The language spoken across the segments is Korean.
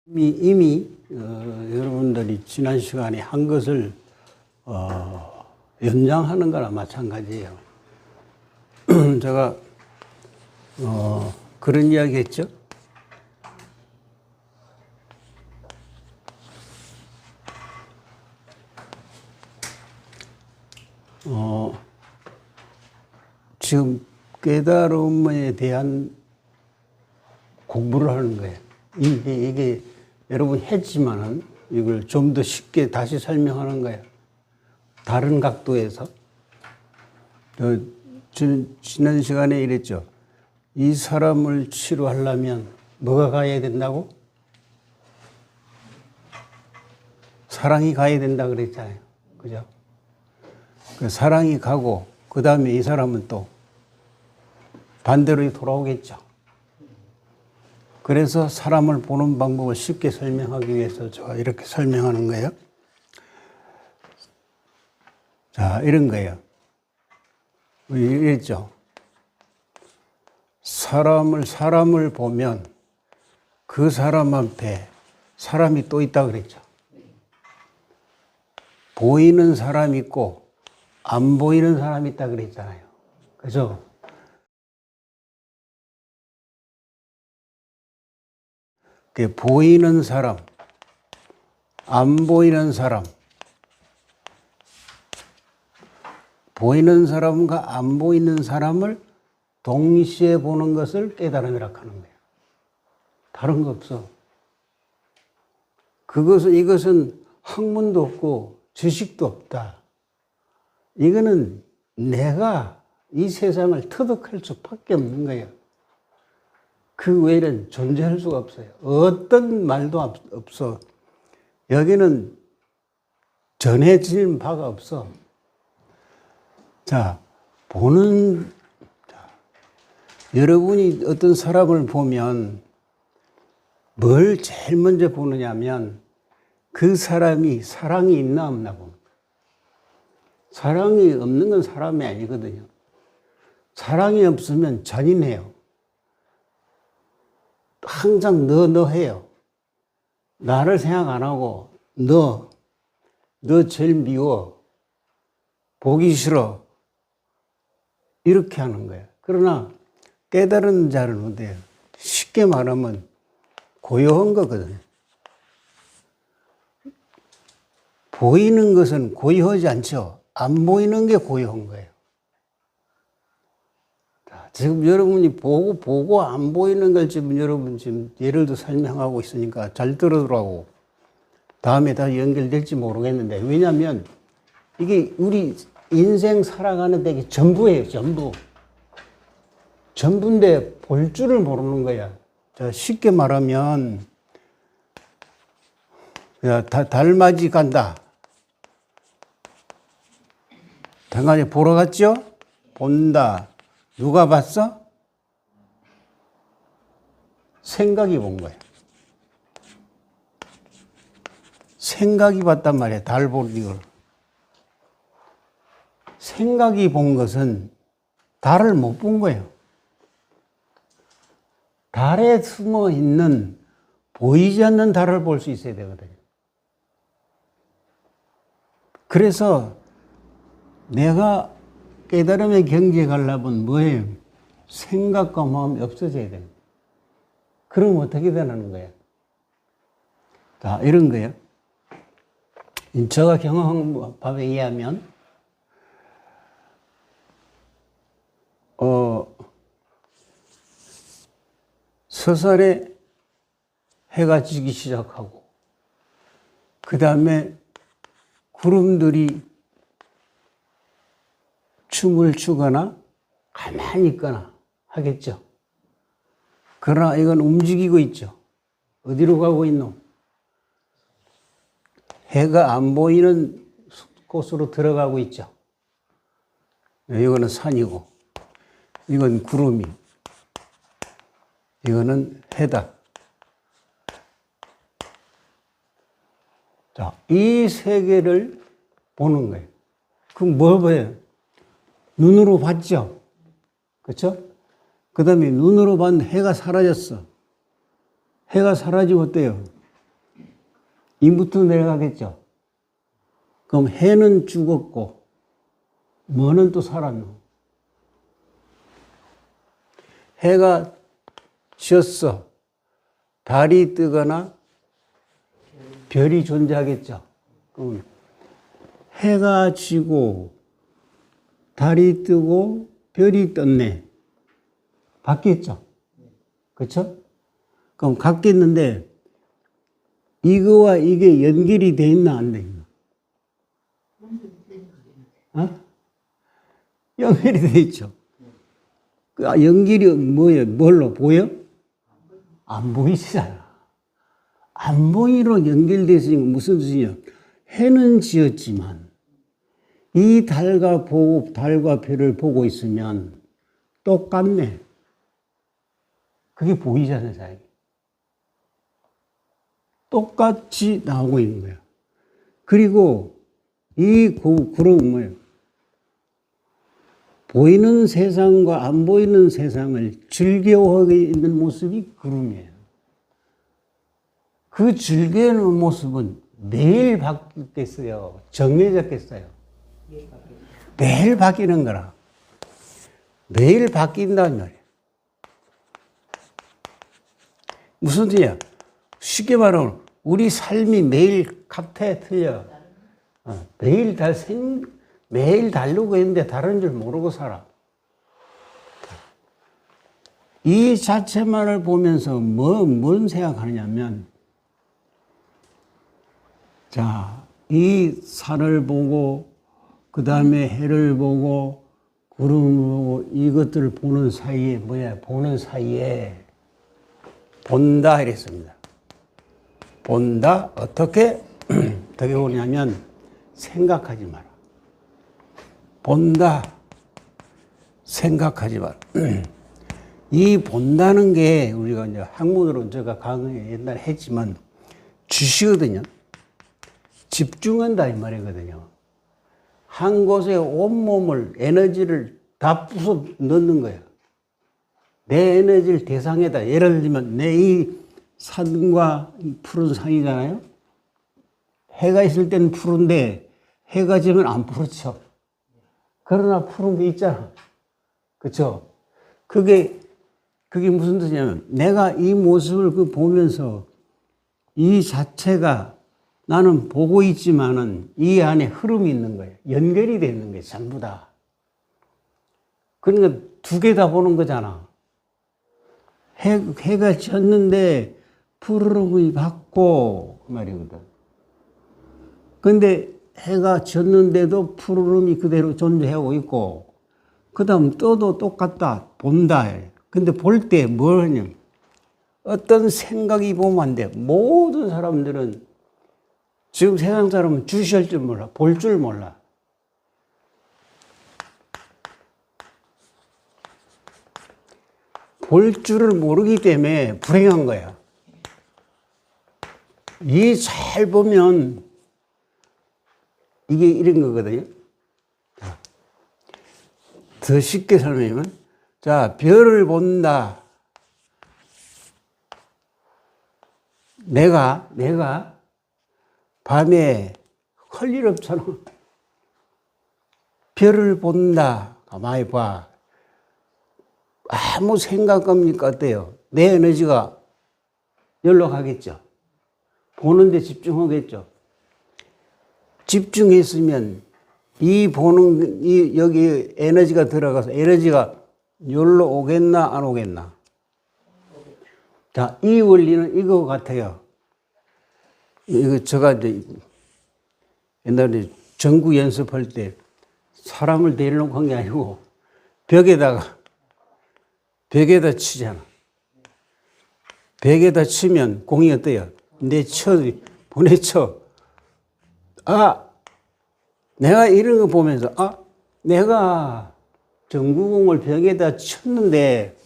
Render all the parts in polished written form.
이미 여러분들이 지난 시간에 한 것을 연장하는 거나 마찬가지예요. 제가 그런 이야기 했죠. 지금 깨달음에 대한 공부를 하는 거예요. 이게 여러분 했지만은 이걸 좀 더 쉽게 다시 설명하는 거예요. 다른 각도에서. 지난 시간에 이랬죠. 이 사람을 치료하려면 뭐가 가야 된다고? 사랑이 가야 된다 그랬잖아요. 그죠? 그 사랑이 가고, 그 다음에 이 사람은 또 반대로 돌아오겠죠. 그래서 사람을 보는 방법을 쉽게 설명하기 위해서 제가 이렇게 설명하는 거예요. 자, 이런 거예요. 이랬죠. 사람을 보면 그 사람 앞에 사람이 또 있다 그랬죠. 보이는 사람이 있고 안 보이는 사람이 있다 그랬잖아요. 그죠? 보이는 사람, 안 보이는 사람, 보이는 사람과 안 보이는 사람을 동시에 보는 것을 깨달음이라고 하는 거예요. 다른 거 없어. 이것은 학문도 없고 지식도 없다. 이거는 내가 이 세상을 터득할 수밖에 없는 거예요. 그 외에는 존재할 수가 없어요. 어떤 말도 없어. 여기는 전해질 바가 없어. 자, 여러분이 어떤 사람을 보면 뭘 제일 먼저 보느냐면 그 사람이 사랑이 있나 없나 보는 거예요. 사랑이 없는 건 사람이 아니거든요. 사랑이 없으면 잔인해요. 항상 너 해요. 나를 생각 안 하고 너 제일 미워. 보기 싫어. 이렇게 하는 거예요. 그러나 깨달은 자는 어때요? 쉽게 말하면 고요한 거거든요. 보이는 것은 고요하지 않죠. 안 보이는 게 고요한 거예요. 지금 여러분이 보고 안 보이는 걸 여러분 예를 들어 설명하고 있으니까 잘 들으라고. 다음에 다 연결될지 모르겠는데, 왜냐하면 이게 우리 인생 살아가는 데 전부예요, 전부. 전부인데 볼 줄을 모르는 거야. 자, 쉽게 말하면, 달맞이 간다. 달맞이 보러 갔죠? 본다. 누가 봤어? 생각이 본 거예요. 생각이 봤단 말이에요. 달 보는 걸. 생각이 본 것은 달을 못 본 거예요. 달에 숨어 있는 보이지 않는 달을 볼 수 있어야 되거든요. 그래서 내가 깨달음의 경지에 가려면 뭐예요? 생각과 마음이 없어져야 돼요. 그럼 어떻게 되는 거예요? 자, 이런 거예요. 제가 경험한 바에 의하면, 서살에 해가 지기 시작하고, 그 다음에 구름들이 춤을 추거나 가만히 있거나 하겠죠. 그러나 이건 움직이고 있죠. 어디로 가고 있노? 해가 안 보이는 곳으로 들어가고 있죠. 이거는 산이고, 이건 구름이, 이거는 해다. 자, 이 세계를 보는 거예요. 그럼 뭘 봐요? 눈으로 봤죠? 그렇죠? 그 다음에 눈으로 봤는데 해가 사라졌어. 해가 사라지면 어때요? 이 밑으로 내려가겠죠. 그럼 해는 죽었고 뭐는 또 살았노? 해가 졌어. 달이 뜨거나 별이 존재하겠죠. 그럼 해가 지고 달이 뜨고 별이 떴네. 바뀌었죠. 그렇죠? 그럼 같겠는데 이거와 이게 연결이 돼 있나 안 돼 있나? 어? 연결이 돼 있죠. 그 연결이 뭐예요? 뭘로 보여? 안 보이잖아. 안 보이로 연결되어 있으니까 무슨 뜻이냐? 해는 지었지만 이 달과 별을 보고 있으면 똑같네. 그게 보이잖아요, 자기. 똑같이 나오고 있는 거야. 그리고 이 구름은 뭐예요? 보이는 세상과 안 보이는 세상을 즐겨하고 있는 모습이 구름이에요. 그 즐겨하는 모습은 매일 바뀌겠어요? 정해졌겠어요? 매일 바뀌는 거라. 매일 바뀐다는 말이에요. 무슨 뜻이야? 쉽게 말하면 우리 삶이 매일 같아 틀려. 매일 다르고 있는데 다른 줄 모르고 살아. 이 자체만을 보면서 뭔 생각하느냐면, 자, 이 산을 보고, 그 다음에 해를 보고, 구름을 보고, 이것들을 보는 사이에, 보는 사이에, 본다, 이랬습니다. 본다, 어떻게 보냐면, 생각하지 마라. 본다, 생각하지 마라. 이 본다는 게 우리가 이제 학문으로 제가 강의 옛날에 했지만 주시거든요. 집중한다 이 말이거든요. 한 곳에 온몸을 에너지를 다 부숴 넣는 거야. 내 에너지를 대상에다 예를 들면 내 이 산과 이 푸른 산이잖아요. 해가 있을 때는 푸른데 해가 지면 안 푸르죠. 그러나 푸른 게 있잖아. 그렇죠? 그게 무슨 뜻이냐면 내가 이 모습을 보면서 이 자체가 나는 보고 있지만은 이 안에 흐름이 있는 거예요. 연결이 되는 거예요. 전부 다. 그러니까 두 개 다 보는 거잖아. 해가 졌는데 푸르름이 받고 그 말이거든. 근데 해가 졌는데도 푸르름이 그대로 존재하고 있고 그 다음 떠도 똑같다. 본다. 근데 볼 때 뭘 하냐면 어떤 생각이 보면 안 돼. 모든 사람들은 지금 세상 사람은 주시할 줄 몰라. 볼 줄 몰라. 볼 줄을 모르기 때문에 불행한 거야. 이 잘 보면 이게 이런 거거든요. 자, 더 쉽게 설명하면, 자, 별을 본다. 내가 밤에 할 일 없잖아. 별을 본다. 가만히 봐. 아무 생각 없니까 어때요? 내 에너지가 열로 가겠죠. 보는데 집중하겠죠. 집중했으면 여기 에너지가 들어가서 에너지가 열로 오겠나 안 오겠나? 자, 이 원리는 이거 같아요. 이거 제가 이제 옛날에 전구 연습할 때 사람을 데려놓고 한 게 아니고 벽에다 치잖아. 벽에다 치면 공이 어때요? 보내쳐. 내가 이런 거 보면서, 내가 전구공을 벽에다 쳤는데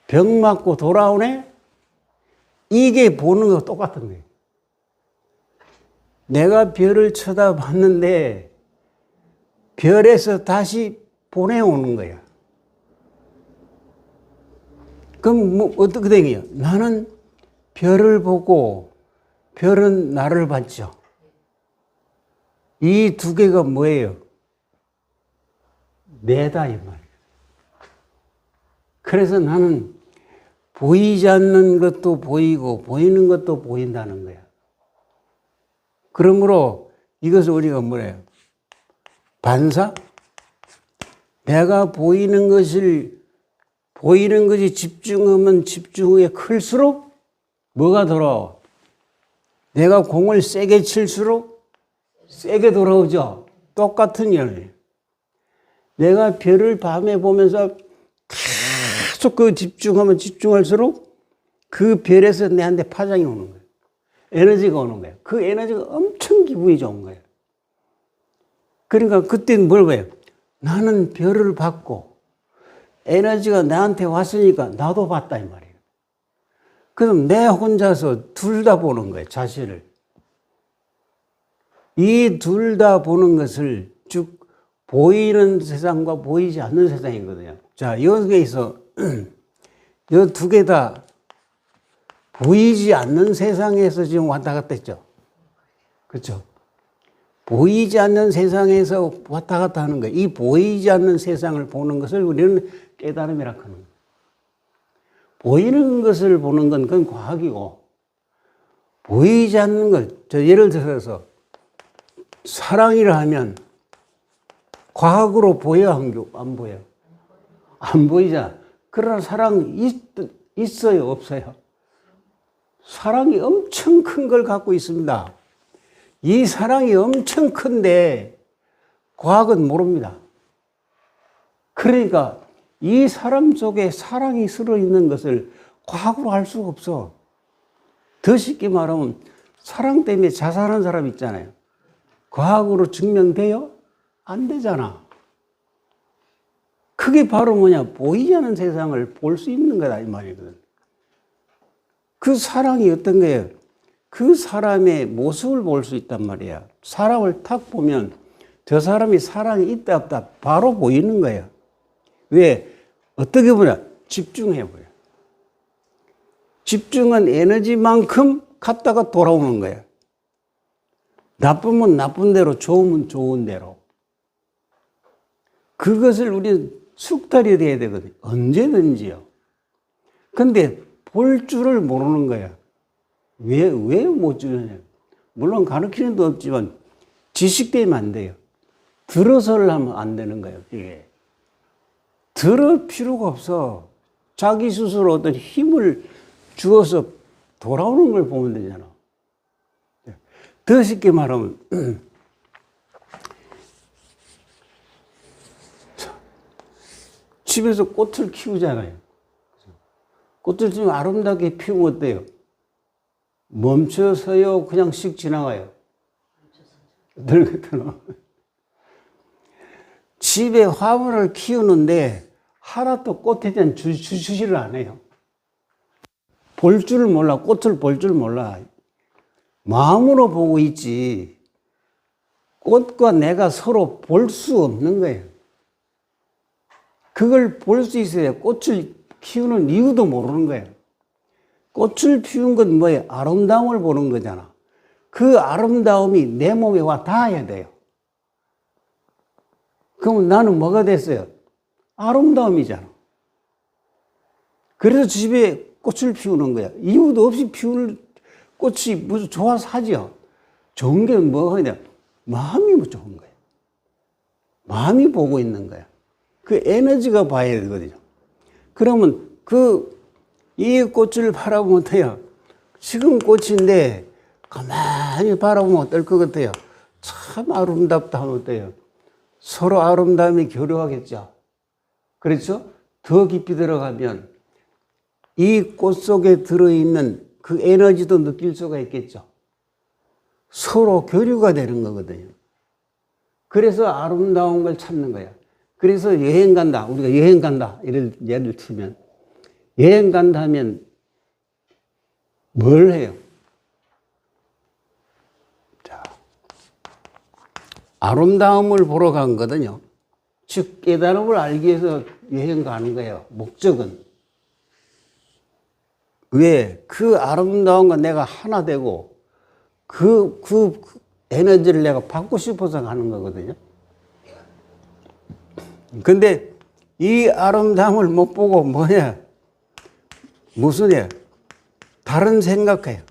벽 맞고 돌아오네? 이게 보는 거 똑같은 거예요. 내가 별을 쳐다봤는데 별에서 다시 보내오는 거야. 그럼 어떻게 되냐? 나는 별을 보고 별은 나를 봤죠. 이 두 개가 뭐예요? 내다 이 말이에요. 그래서 나는 보이지 않는 것도 보이고 보이는 것도 보인다는 거야. 그러므로 이것을 우리가 뭐래요? 반사? 내가 보이는 것이 집중하면 집중에 클수록 뭐가 돌아와? 내가 공을 세게 칠수록 세게 돌아오죠. 똑같은 연이에요. 내가 별을 밤에 보면서 계속 그 집중하면 집중할수록 그 별에서 내한테 파장이 오는 거예요. 에너지가 오는 거예요. 그 에너지가 엄청 기분이 좋은 거예요. 그러니까 그때는 뭘 봐요? 나는 별을 받고 에너지가 나한테 왔으니까 나도 봤다 이 말이에요. 그럼 내 혼자서 둘 다 보는 거예요. 자신을. 이 둘 다 보는 것을 쭉 보이는 세상과 보이지 않는 세상이거든요. 자, 여기에서 이 두 개 다 보이지 않는 세상에서 지금 왔다 갔다 했죠. 그렇죠? 보이지 않는 세상에서 왔다 갔다 하는 거예요. 이 보이지 않는 세상을 보는 것을 우리는 깨달음이라고 하는 거예요. 보이는 것을 보는 건 그건 과학이고, 보이지 않는 것, 예를 들어서 사랑이라 하면 과학으로 보여, 안 보여? 안 보이잖아. 그러나 사랑이 있어요, 없어요? 사랑이 엄청 큰 걸 갖고 있습니다. 이 사랑이 엄청 큰데 과학은 모릅니다. 그러니까 이 사람 속에 사랑이 쓸어 있는 것을 과학으로 알 수가 없어. 더 쉽게 말하면 사랑 때문에 자살한 사람 있잖아요. 과학으로 증명돼요? 안 되잖아. 그게 바로 뭐냐? 보이지 않는 세상을 볼 수 있는 거다 이 말이거든. 그 사랑이 어떤 거예요? 그 사람의 모습을 볼 수 있단 말이야. 사람을 탁 보면 저 사람이 사랑이 있다 없다 바로 보이는 거예요. 왜? 어떻게 보냐? 집중해 보여. 집중은 에너지만큼 갔다가 돌아오는 거예요. 나쁘면 나쁜 대로, 좋으면 좋은 대로. 그것을 우리는 숙달이 돼야 되거든요. 언제든지요. 근데 볼 줄을 모르는 거야. 왜 못 주느냐. 물론 가르치는 도 없지만 지식 때문에 안 돼요. 들어서를 하면 안 되는 거예요. 이게. 들을 필요가 없어. 자기 스스로 어떤 힘을 주어서 돌아오는 걸 보면 되잖아. 더 쉽게 말하면 집에서 꽃을 키우잖아요. 꽃을 좀 아름답게 피우면 어때요? 멈춰서요? 그냥 씩 지나가요? 늙었더라. 집에 화분을 키우는데 하나도 꽃에 대한 주시를 안 해요. 볼 줄 몰라. 꽃을 볼 줄 몰라. 마음으로 보고 있지. 꽃과 내가 서로 볼 수 없는 거예요. 그걸 볼 수 있어야 꽃을 키우는 이유도 모르는 거예요. 꽃을 피운 건 뭐예요? 아름다움을 보는 거잖아. 그 아름다움이 내 몸에 와 닿아야 돼요. 그럼 나는 뭐가 됐어요? 아름다움이잖아. 그래서 집에 꽃을 피우는 거야. 이유도 없이 피우는 꽃이 무슨 좋아서 하죠. 좋은 게 뭐냐? 마음이 좋은 거예요. 마음이 보고 있는 거야. 그 에너지가 봐야 되거든요. 그러면 이 꽃을 바라보면 어때요? 지금 꽃인데 가만히 바라보면 어떨 것 같아요? 참 아름답다 하면 어때요? 서로 아름다움이 교류하겠죠. 그렇죠? 더 깊이 들어가면 이 꽃 속에 들어있는 그 에너지도 느낄 수가 있겠죠. 서로 교류가 되는 거거든요. 그래서 아름다운 걸 찾는 거야. 그래서 여행 간다. 우리가 여행 간다. 예를 들면 여행 간다 하면 뭘 해요? 자, 아름다움을 보러 간 거거든요. 즉 깨달음을 알기 위해서 여행 가는 거예요. 목적은. 왜? 그 아름다움과 내가 하나 되고 그 에너지를 내가 받고 싶어서 가는 거거든요. 근데 이 아름다움을 못 보고 뭐냐? 무슨 애? 다른 생각해요.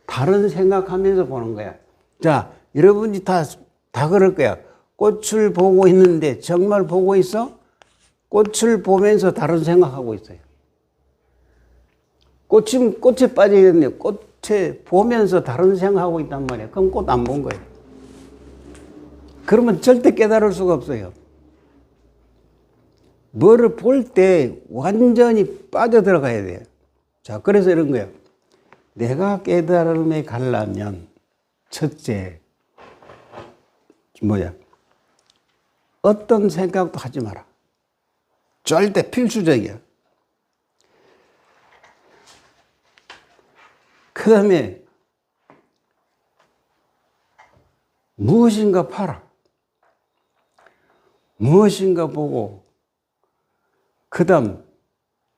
다른 생각하면서 보는 거야. 자, 여러분이 다 그럴 거야. 꽃을 보고 있는데 정말 보고 있어? 꽃을 보면서 다른 생각하고 있어요. 꽃에 빠지겠네. 꽃에 보면서 다른 생각하고 있단 말이야. 그럼 꽃 안 본 거예요. 그러면 절대 깨달을 수가 없어요. 뭐를 볼 때 완전히 빠져들어가야 돼요. 자, 그래서 이런 거예요. 내가 깨달음에 가려면 첫째, 어떤 생각도 하지 마라. 절대 필수적이야. 그 다음에 무엇인가 봐라. 무엇인가 보고 그 다음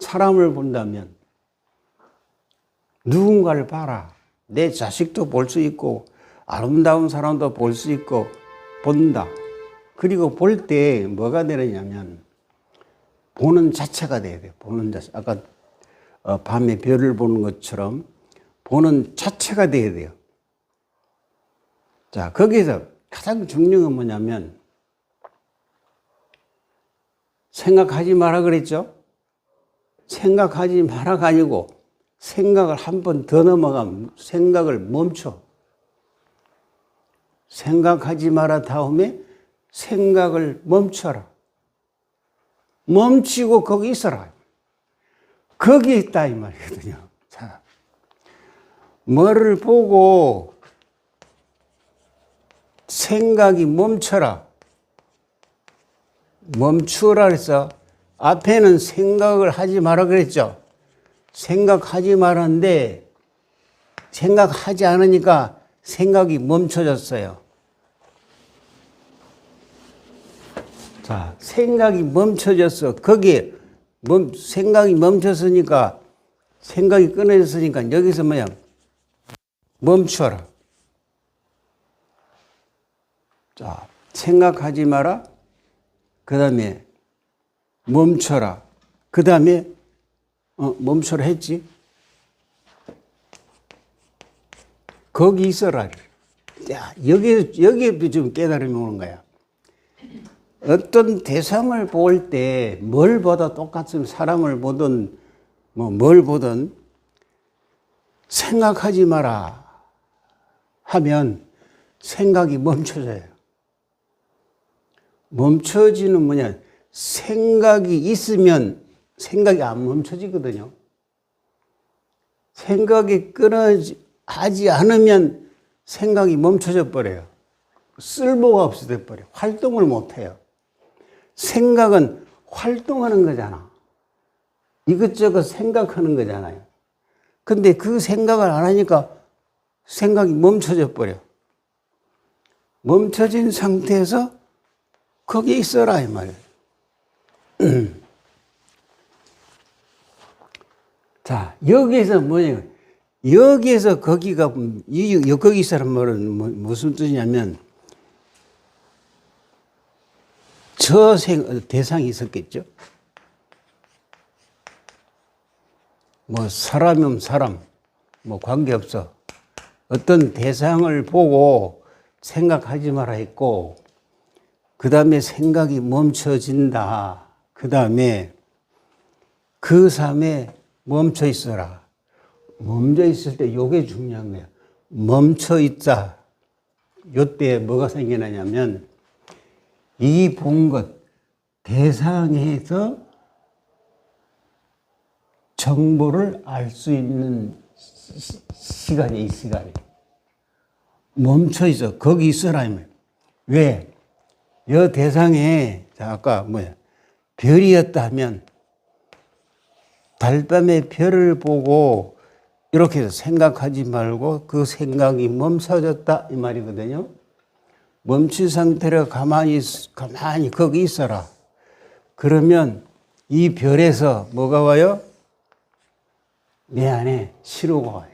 사람을 본다면 누군가를 봐라. 내 자식도 볼 수 있고 아름다운 사람도 볼 수 있고 본다. 그리고 볼 때 뭐가 되느냐면 보는 자체가 돼야 돼요. 보는 자체. 아까 밤에 별을 보는 것처럼 보는 자체가 돼야 돼요. 자, 거기서 가장 중요한 건 뭐냐면 생각하지 마라 그랬죠? 생각하지 마라가 아니고 생각을 한 번 더 넘어가면 생각을 멈춰. 생각하지 마라 다음에 생각을 멈춰라. 멈추고 거기 있어라. 거기 있다 이 말이거든요. 자, 뭐를 보고 생각이 멈춰라. 멈추라 그래서 앞에는 생각을 하지 마라 그랬죠. 생각하지 말았는데 생각하지 않으니까 생각이 멈춰졌어요. 자, 생각이 멈춰졌어. 거기에 생각이 멈췄으니까 생각이 끊어졌으니까 여기서 뭐야? 멈춰라. 자, 생각하지 마라. 그 다음에 멈춰라. 그 다음에 멈춰라 했지. 거기 있어라. 야, 여기에 좀 깨달음이 오는 거야. 어떤 대상을 볼 때 뭘 보다 똑같으면 사람을 보든 뭘 보든 생각하지 마라 하면 생각이 멈춰져요. 멈춰지는 뭐냐? 생각이 있으면 생각이 안 멈춰지거든요. 생각이 하지 않으면 생각이 멈춰져 버려요. 쓸모가 없어 돼 버려요. 활동을 못 해요. 생각은 활동하는 거잖아. 이것저것 생각하는 거잖아요. 근데 그 생각을 안 하니까 생각이 멈춰져 버려. 멈춰진 상태에서 거기 있어라 이 말이에요. 자, 여기에서 뭐냐? 여기에서 거기가 거기 있어란 말은 무슨 뜻이냐면 대상이 있었겠죠. 사람이면 사람, 관계없어. 어떤 대상을 보고 생각하지 마라 했고, 그 다음에 생각이 멈춰진다. 그 다음에 그 삶에 멈춰 있어라. 멈춰 있을 때 요게 중요한 거야. 멈춰 있자. 요때 뭐가 생기냐면 이 본 것, 대상에서 정보를 알 수 있는 시간이 이 시간이. 멈춰 있어. 거기 있어라. 왜? 이 대상에, 아까 별이었다 하면 달밤에 별을 보고 이렇게 해서 생각하지 말고 그 생각이 멈춰졌다 이 말이거든요. 멈춘 상태로 가만히 거기 있어라. 그러면 이 별에서 뭐가 와요? 내 안에 시로가 와요.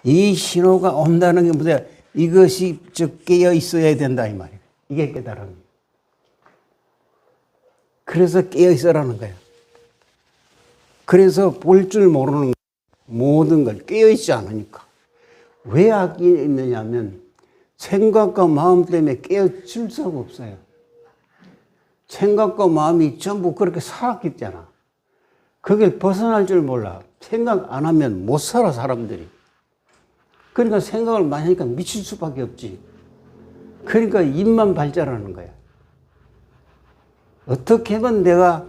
이 신호가 온다는 게 뭐냐? 이것이 깨어 있어야 된다 이 말이에요. 이게 깨달음이에요. 그래서 깨어 있어라는 거예요. 그래서 볼 줄 모르는 거예요. 모든 걸 깨어 있지 않으니까. 왜 깨어 있느냐면 생각과 마음 때문에 깨어질 수가 없어요. 생각과 마음이 전부 그렇게 살았겠잖아. 그게 벗어날 줄 몰라. 생각 안 하면 못 살아, 사람들이. 그러니까 생각을 많이 하니까 미칠 수밖에 없지. 그러니까 입만 발달하는 거야. 어떻게 하면 내가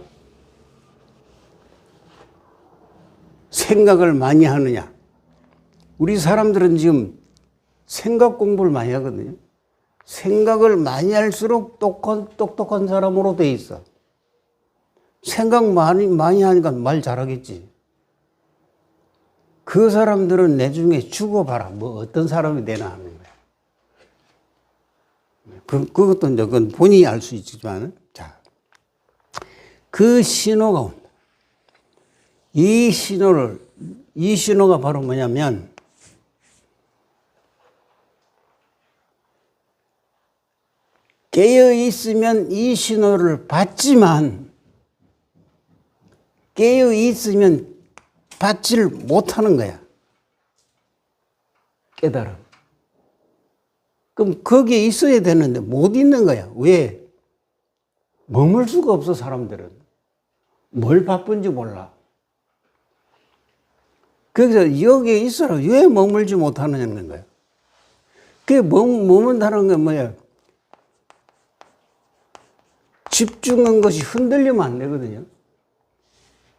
생각을 많이 하느냐. 우리 사람들은 지금 생각 공부를 많이 하거든요. 생각을 많이 할수록 똑똑한 사람으로 돼 있어. 생각 많이 하니까 말 잘하겠지. 그 사람들은 나중에 죽어봐라. 뭐 어떤 사람이 되나 하는 거야. 그것도 이제 그건 본인이 알 수 있지만, 자. 그 신호가 온다. 이 신호가 바로 뭐냐면, 깨어 있으면 이 신호를 받지만, 깨어 있으면 받지를 못하는 거야. 깨달음. 그럼 거기에 있어야 되는데 못 있는 거야. 왜? 머물 수가 없어, 사람들은. 뭘 바쁜지 몰라. 그래서 여기에 있어라. 왜 머물지 못하느냐는 거야. 그게 머문다는 건 뭐야? 집중한 것이 흔들리면 안 되거든요.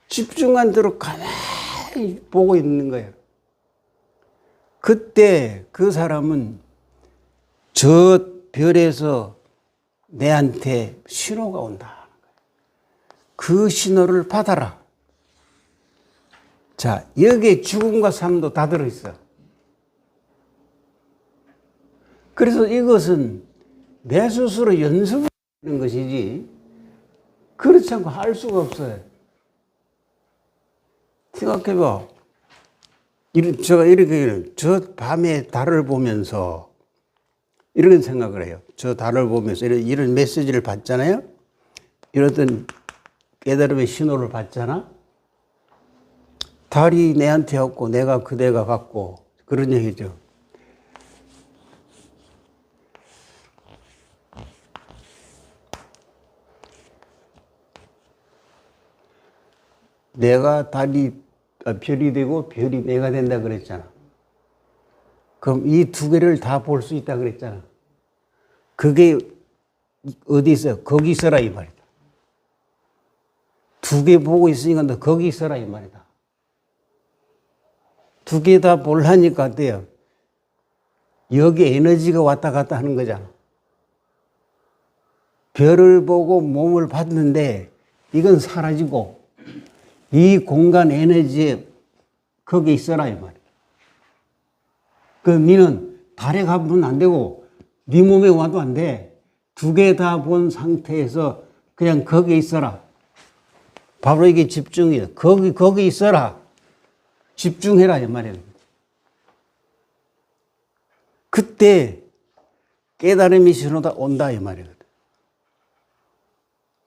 집중한 대로 가만히 보고 있는 거예요. 그때 그 사람은 저 별에서 내한테 신호가 온다. 그 신호를 받아라. 자, 여기에 죽음과 삶도 다 들어있어. 그래서 이것은 내 스스로 연습을 하는 것이지, 그렇지 않고 할 수가 없어요. 생각해봐. 제가 이렇게 저 밤에 달을 보면서 이런 생각을 해요. 저 달을 보면서 이런 메시지를 받잖아요. 이런 깨달음의 신호를 받잖아. 달이 내한테 왔고 내가 그대가 같고 그런 얘기죠. 내가 별이 되고 별이 내가 된다 그랬잖아. 그럼 이 두 개를 다 볼 수 있다 그랬잖아. 그게 어디 있어요? 거기 있어라 이 말이다. 두 개 보고 있으니까 너 거기 있어라 이 말이다. 두 개 다 보려니까 어때요? 여기 에너지가 왔다 갔다 하는 거잖아. 별을 보고 몸을 봤는데 이건 사라지고 이 공간 에너지에 거기 있어라 이 말이야. 그 니는 달에 가면 안 되고 네 몸에 와도 안 돼. 두 개 다 본 상태에서 그냥 거기 있어라. 바로 이게 집중이야. 거기 있어라. 집중해라 이 말이야. 그때 깨달음이 신호가 온다 이 말이거든.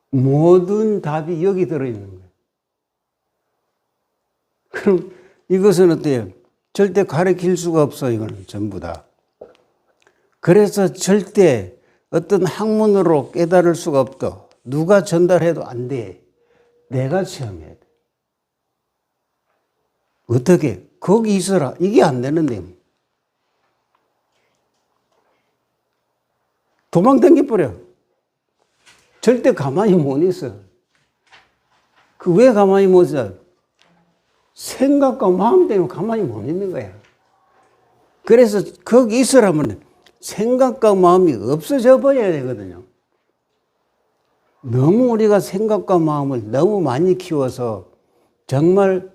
모든 답이 여기 들어있는 거야. 그럼 이것은 어때요? 절대 가르칠 수가 없어, 이거는 전부 다. 그래서 절대 어떤 학문으로 깨달을 수가 없다. 누가 전달해도 안 돼. 내가 체험해야 돼. 어떻게? 거기 있어라. 이게 안 되는데. 도망 당겨버려. 절대 가만히 못 있어. 왜 가만히 못 있어? 생각과 마음 때문에 가만히 못 있는 거야. 그래서 거기 있으라면 생각과 마음이 없어져 버려야 되거든요. 너무 우리가 생각과 마음을 너무 많이 키워서 정말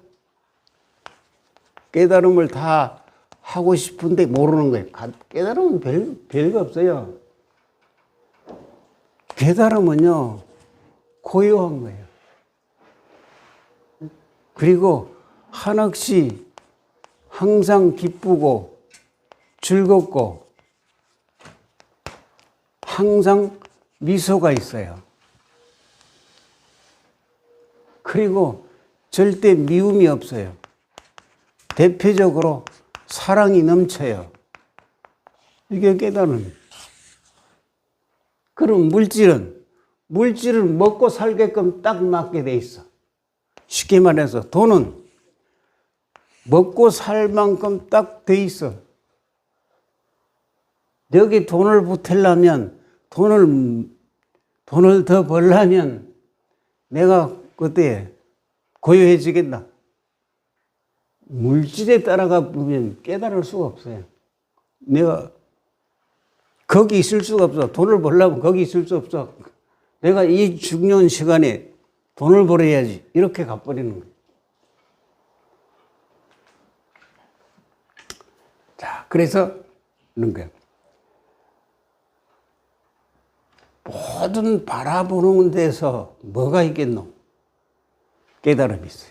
깨달음을 다 하고 싶은데 모르는 거예요. 깨달음은 별거 없어요. 깨달음은요, 고요한 거예요. 항상 기쁘고 즐겁고 항상 미소가 있어요. 그리고 절대 미움이 없어요. 대표적으로 사랑이 넘쳐요. 이게 깨달음. 그럼 물질은 먹고 살게끔 딱 맞게 돼 있어. 쉽게 말해서 돈은 먹고 살 만큼 딱 돼 있어. 여기 돈을 보태려면 돈을 더 벌려면 내가 그때 고요해지겠나? 물질에 따라가 보면 깨달을 수가 없어요. 내가 거기 있을 수가 없어. 돈을 벌려면 거기 있을 수 없어. 내가 이 중요한 시간에 돈을 벌어야지. 이렇게 가버리는 거예요. 자, 그래서 그런 거예요. 모든 바라보는 데서 뭐가 있겠노? 깨달음이 있어요.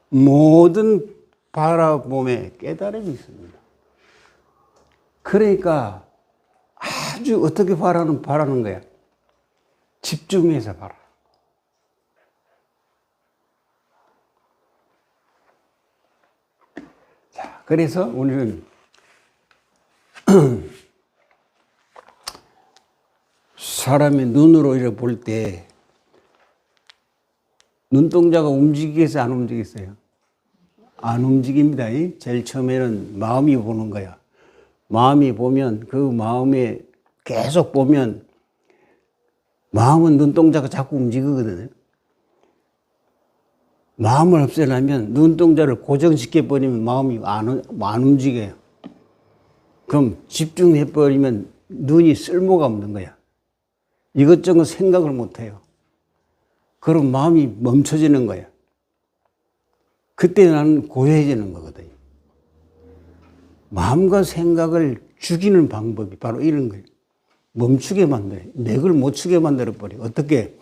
모든 바라봄에 깨달음이 있습니다. 그러니까 아주 어떻게 바라는 거야? 집중해서 봐라. 자, 그래서 오늘은 사람의 눈으로 이렇게 볼 때 눈동자가 움직이겠어요? 안 움직이겠어요? 안 움직입니다. 제일 처음에는 마음이 보는 거야. 마음이 보면 그 마음에 계속 보면 마음은 눈동자가 자꾸 움직이거든요. 마음을 없애려면 눈동자를 고정시켜버리면 마음이 안 움직여요. 그럼 집중해버리면 눈이 쓸모가 없는 거야. 이것저것 생각을 못해요. 그럼 마음이 멈춰지는 거야. 그때 나는 고요해지는 거거든요. 마음과 생각을 죽이는 방법이 바로 이런 거예요. 멈추게 만들어요. 맥을 못 추게 만들어버려요. 어떻게?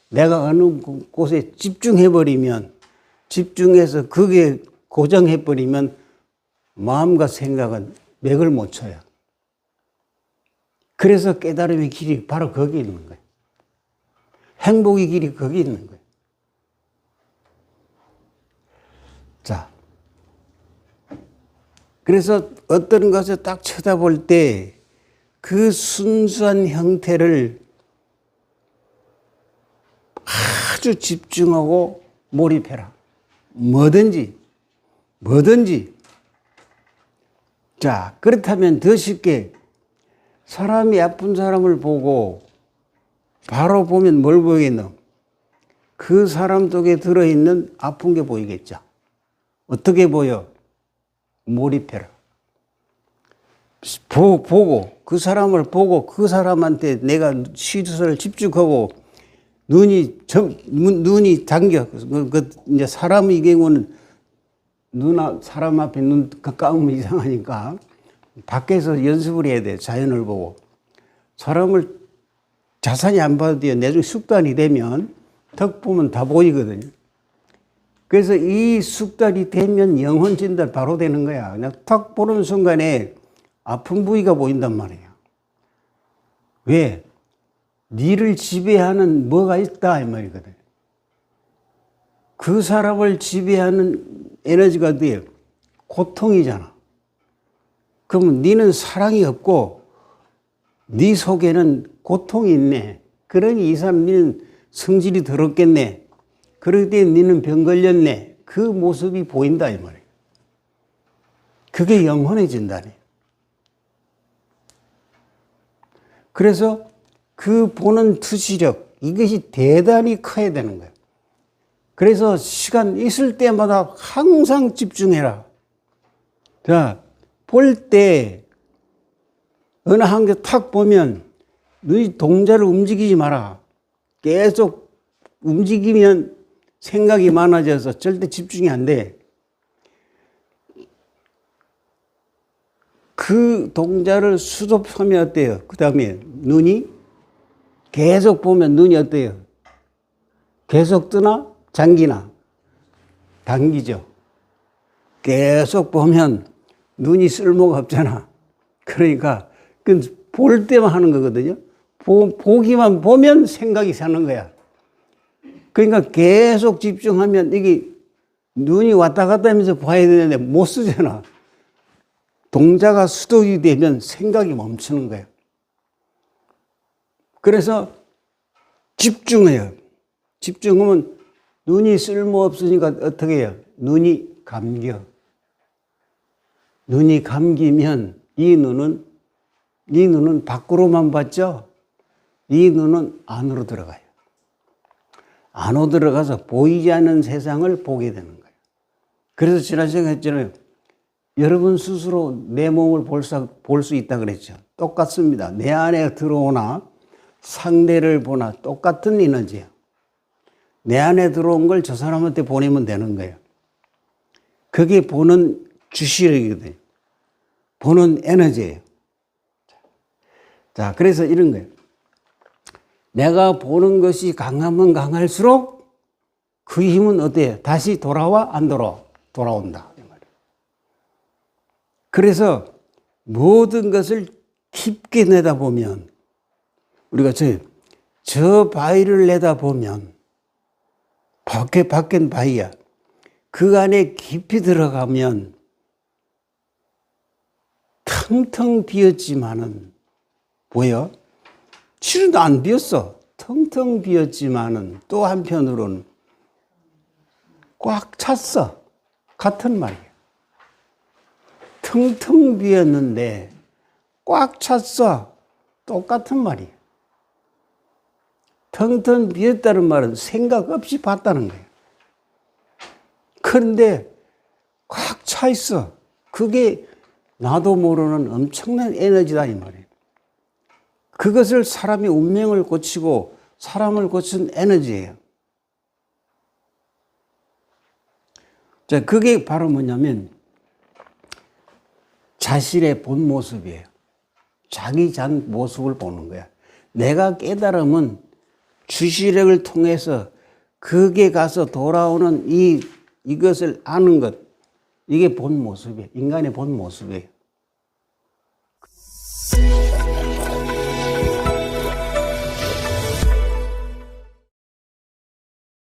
내가 어느 곳에 집중해버리면, 집중해서 그게 고정해버리면 마음과 생각은 맥을 못 쳐요. 그래서 깨달음의 길이 바로 거기 있는 거예요. 행복의 길이 거기 있는 거예요. 자, 그래서 어떤 것을 딱 쳐다볼 때 그 순수한 형태를 아주 집중하고 몰입해라. 뭐든지. 자, 그렇다면 더 쉽게 사람이 아픈 사람을 보고 바로 보면 뭘 보이겠노? 그 사람 속에 들어있는 아픈 게 보이겠죠. 어떻게 보여? 몰입해라. 보고 그 사람을 보고 그 사람한테 내가 시선을 집중하고 눈이 당겨. 이제 사람의 경우는 사람 앞에 눈 감으면 이상하니까 밖에서 연습을 해야 돼. 자연을 보고. 사람을 자세히 안 봐도 돼요. 나중에 습관이 되면 턱 보면 다 보이거든요. 그래서 이 습관이 되면 영혼 진단 바로 되는 거야. 그냥 턱 보는 순간에 아픈 부위가 보인단 말이에요. 왜? 니를 지배하는 뭐가 있다 이 말이거든. 그 사람을 지배하는 에너지가 돼요. 고통이잖아. 그러면 니는 사랑이 없고 니 속에는 고통이 있네. 그러니 이 사람 니는 성질이 더럽겠네. 그럴 때 니는 병 걸렸네. 그 모습이 보인다 이 말이에요. 그게 영원해진다네. 그래서 그 보는 투시력 이것이 대단히 커야 되는 거예요. 그래서 시간 있을 때마다 항상 집중해라. 자, 볼 때 어느 한 개 탁 보면 너희 동작을 움직이지 마라. 계속 움직이면 생각이 많아져서 절대 집중이 안 돼. 그 동작을 수습하면 어때요? 그 다음에 눈이 계속 보면 눈이 어때요? 계속 뜨나? 잠기나? 당기죠. 계속 보면 눈이 쓸모가 없잖아. 그러니까 볼 때만 하는 거거든요. 보기만 보면 생각이 사는 거야. 그러니까 계속 집중하면 이게 눈이 왔다 갔다 하면서 봐야 되는데 못 쓰잖아. 동자가 수독이 되면 생각이 멈추는 거예요. 그래서 집중해요. 집중하면 눈이 쓸모없으니까 어떻게 해요? 눈이 감겨. 눈이 감기면 이 눈은 밖으로만 봤죠? 이 눈은 안으로 들어가요. 안으로 들어가서 보이지 않는 세상을 보게 되는 거예요. 그래서 지난 시간에 했잖아요. 여러분 스스로 내 몸을 볼 수 있다 그랬죠. 똑같습니다. 내 안에 들어오나 상대를 보나 똑같은 에너지예요. 내 안에 들어온 걸 저 사람한테 보내면 되는 거예요. 그게 보는 주시력이거든요. 보는 에너지예요. 자, 그래서 이런 거예요. 내가 보는 것이 강하면 강할수록 그 힘은 어때요? 다시 돌아와? 안 돌아와? 돌아온다. 그래서 모든 것을 깊게 내다보면 우리가 저 바위를 내다보면 밖엔 바위야. 그 안에 깊이 들어가면 텅텅 비었지만은 뭐예요? 실은 안 비었어. 텅텅 비었지만은 또 한편으로는 꽉 찼어. 같은 말이에요. 텅텅 비었는데 꽉 찼어. 똑같은 말이에요. 텅텅 비었다는 말은 생각 없이 봤다는 거예요. 그런데 꽉 차 있어. 그게 나도 모르는 엄청난 에너지다 이 말이에요. 그것을 사람이 운명을 고치고 사람을 고친 에너지예요. 자, 그게 바로 뭐냐면 자신의 본 모습이에요. 자기 전 모습을 보는 거야. 내가 깨달으면 주시력을 통해서 그게 가서 돌아오는 이것을 아는 것, 이게 본 모습이에요. 인간의 본 모습이에요.